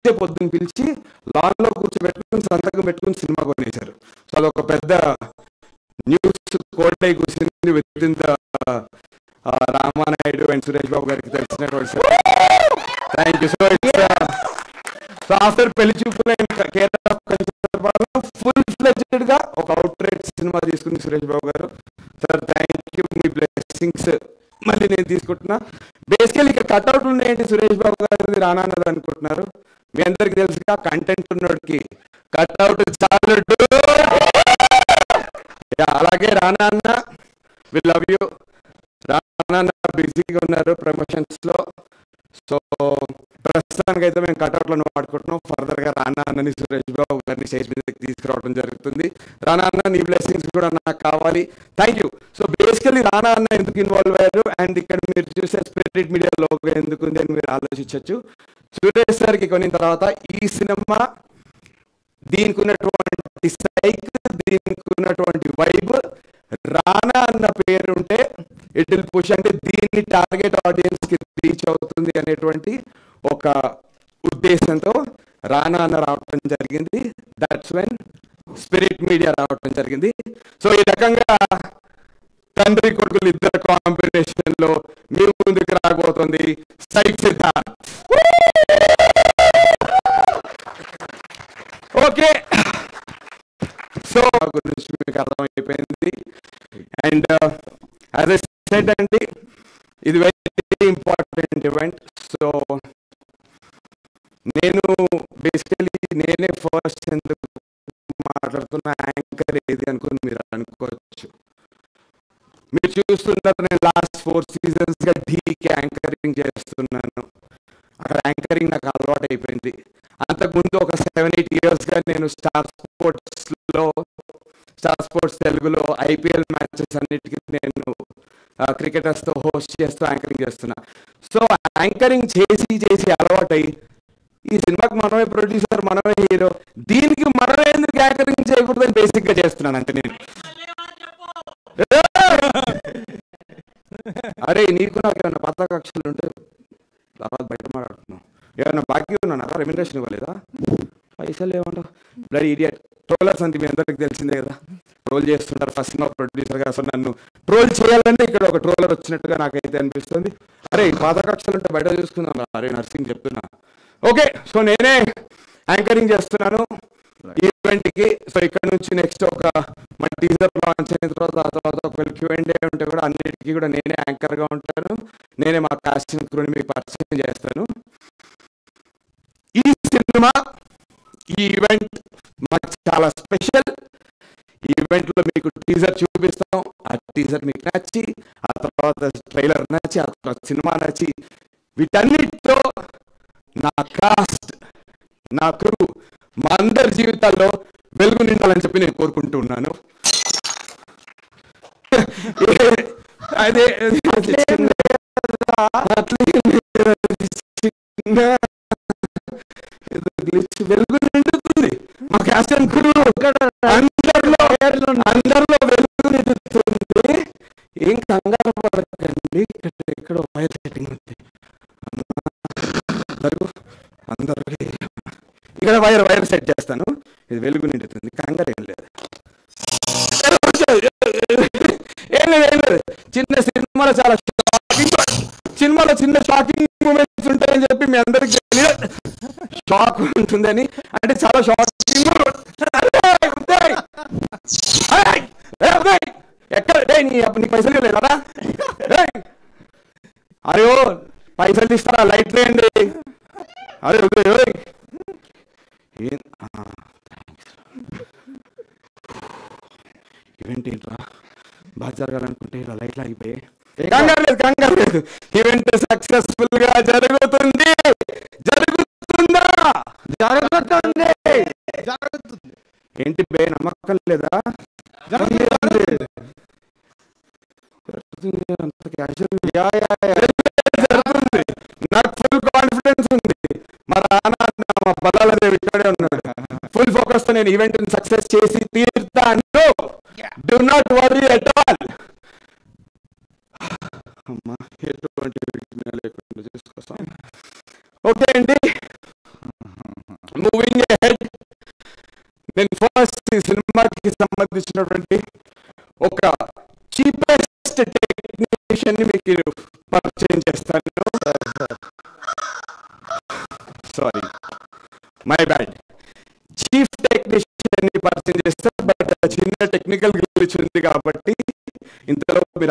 రోజే పొద్దున్న పిలిచి లాన్లో కూర్చోబెట్టుకుని సంతకం పెట్టుకుని సినిమా కొనేశారు. సో అదొక పెద్ద న్యూస్ కోట్ అయి కూర్చుంది with in the Ramanaidu and Suresh Babu గారికి తెలిసినటువంటి. Thank you. సో ఆఫ్టర్ పెళ్లి చూపులు ఫుల్ ఫ్లెడ్జెడ్ గా ఒక అవుట్ రేట్ సినిమా తీసుకుంది సురేష్ బాబు గారు. Sir thank you, me blessings మళ్ళీ నేను తీసుకుంటున్నా. బేసికలీ ఇక్కడ కట్అవుట్ ఉన్నాయండి సురేష్ బాబు గారిది రానా అన్నది అనుకుంటున్నారు. మీ అందరికి తెలుసుగా కంటెంట్ ఉన్నోడికి కట్అవుట్ చాలు. అలాగే రానా అన్న వి లవ్ యూ. రానా అన్న బిజీగా ఉన్నారు ప్రమోషన్స్ లో. సో ప్రస్తుతానికి అయితే మేము కట్అవుట్లను వాడుకుంటున్నాం. ఫర్దర్ గా రానా అన్నని సురేష్ బాబు గారిని స్టేజ్ మీదకి తీసుకురావడం జరుగుతుంది. రానా అన్న నీ బ్లెస్సింగ్స్ కూడా నాకు కావాలి. Thank you. సో బేసికలీ రానా అన్న ఎందుకు ఇన్వాల్వ్ అయ్యారు అండ్ ఇక్కడ మీరు చూసే స్పిరిట్ మీడియా లోగో ఎందుకు ఉంది అని మీరు ఆలోచించవచ్చు. సురేష్ సార్కి కొనిన తర్వాత ఈ సినిమా దీనికి ఉన్నటువంటి సైకిల్, దీనికి ఉన్నటువంటి వైబ్, రానా అన్న పేరు ఉంటే ఇట్ విల్ పుష్, అంటే దీన్ని టార్గెట్ ఆడియన్స్ కి రీచ్ అవుతుంది అనేటువంటి ఒక ఉద్దేశంతో రానా అన్న రావటం జరిగింది. దట్స్ వెన్ స్పిరిట్ మీడియా రావటం జరిగింది. సో ఈ రకంగా తండ్రి కొడుకులు ఇద్దరు కాంపిటీషన్ లో మీ ముందుకు రాబోతుంది సైట్ సిద్ధార్థ్. ఓకే, సో గురించి మీకు అర్థమైపోయింది. అండ్ యాజ్ ఐ సెడ్ అండి, ఇది వెరీ ఇంపార్టెంట్ ఈవెంట్. సో నేను బేసికలీ నేనే ఫస్ట్ ఎందుకు మాట్లాడుతున్న యాంకర్ ఏది అనుకుని మీరు అనుకోవచ్చు. మీరు చూస్తున్నారు నేను లాస్ట్ 4 seasons గా ఢీకి యాంకరింగ్ చేస్తున్నాను. అక్కడ యాంకరింగ్ నాకు అలవాటు అయిపోయింది. అంతకుముందు ఒక 7-8 years గా నేను స్టార్ స్పోర్ట్స్ తెలుగులో IPL మ్యాచెస్ అన్నిటికీ నేను క్రికెటర్స్తో హోస్ట్ చేస్తూ యాంకరింగ్ చేస్తున్నా. సో యాంకరింగ్ చేసి అలవాటై ఈ సినిమాకి మనమే ప్రొడ్యూసర్, మనమే హీరో, దీనికి మనమే ఎందుకు యాంకరింగ్ చేయకూడదని బేసిక్గా చేస్తున్నాను. అంటే నేను అరే నీకు నాకు ఏమైనా పాత కక్షలు ఉంటే తర్వాత బయట మాట్లాడుతున్నావు. ఏమైనా బాకీ ఉన్నానా? రెమ్యునరేషన్ ఇవ్వలేదా? పైసలు ఏమంటావు? Bloody idiot. ట్రోలర్స్ అంటే మీ అందరికి తెలిసిందే కదా, ట్రోల్ చేస్తుంటారు. ఫస్ట్ సినిమా ప్రొడ్యూసర్గా అసలు నన్ను ట్రోల్ చేయాలంటే ఇక్కడ ఒక ట్రోలర్ వచ్చినట్టుగా నాకైతే అనిపిస్తుంది. అరే పాత కక్షలు ఉంటే బయట చూసుకుందాం. అరే నర్సింగ్ చెప్తున్నా. ఓకే, సో నేనే యాంకరింగ్ చేస్తున్నాను ఈవెంట్కి. సో ఇక్కడ నుంచి నెక్స్ట్ ఒక మా టీజర్ లాంచ్ అయిన తర్వాత ఒక Q&A ఉంటే కూడా అన్నిటికీ కూడా నేనే యాంకర్గా ఉంటాను. నేనే మా కాస్టింగ్ క్రూని మీకు పరిచయం చేస్తాను. ఈ సినిమా, ఈ ఈవెంట్ మాకు చాలా స్పెషల్. ఈ ఈవెంట్లో మీకు టీజర్ చూపిస్తాం. ఆ టీజర్ మీకు నచ్చి, ఆ తర్వాత ట్రైలర్ నచ్చి, ఆ తర్వాత సినిమా నచ్చి, వీటన్నిటితో నా కాస్ట్, నా క్రూ, మా అందరి జీవితాల్లో వెలుగు నిండాలని చెప్పి నేను కోరుకుంటూ ఉన్నాను. అదే వెలుగు నిండుతుంది మా కాస్ట్ అండ్ క్రూ, అందరిలో వెలుగు నిండుతుంది. ఏం కంగారు పడకండి, ఎక్కడో వైర్ సెట్టింగ్ ఉంది. అందరికి ఇక్కడ వైర్ సెట్ చేస్తాను. ఇది వెలుగు నిండుతుంది, కంగారు ఏం లేదు. ఏం లేదు. చిన్న షాకింగ్ మూమెంట్స్ ఉంటాయని చెప్పి మీ అందరికి షాక్ ఉంటుందని, అంటే చాలా షాకింగ్ ఎక్కడ నీ పైసలు లేదా? అయ్యో పైసలు ఇస్తారా? లైట్ వేయండి. అదే ఈవెంట్ ఏంట్రా బాగా జరగాలనుకుంటే ఇలా లైట్లు ఆగిపోయాయి. కంగారు లేదు. ఈవెంట్ సక్సెస్ఫుల్ గా జరుగుతుంది. జరుగుతుందా? జరుగుతుంది. ఏంటి బే, నమ్మకం లేదా? జరుగుతుంది. నాకు ఫుల్ కాన్ఫిడెన్స్ ఉంది. మా బలాలదేవి ఇక్కడే ఉన్నాడు. ఫుల్ ఫోకస్ తో నేను ఈవెంట్ సక్సెస్ చేసి తీరుతాను. Do not worry at all. అమ్మా ఎటువంటి లేకుండా చూసుకొస్తాం. ఓకే అండి. మూవింగ్ అహెడ్, నేను ఫస్ట్ ఈ సినిమాకి సంబంధించినటువంటి ఒక చీపెస్ట్ టెక్నీషియన్ ని మీకు పరిచయం చేస్తాను. Sorry, my bad. Chief technician ని పరిచయం చేస్తా, బట్ చిన్న టెక్నికల్ గ్లిచ్ ఉంది కాబట్టి ఇంతలో మీరు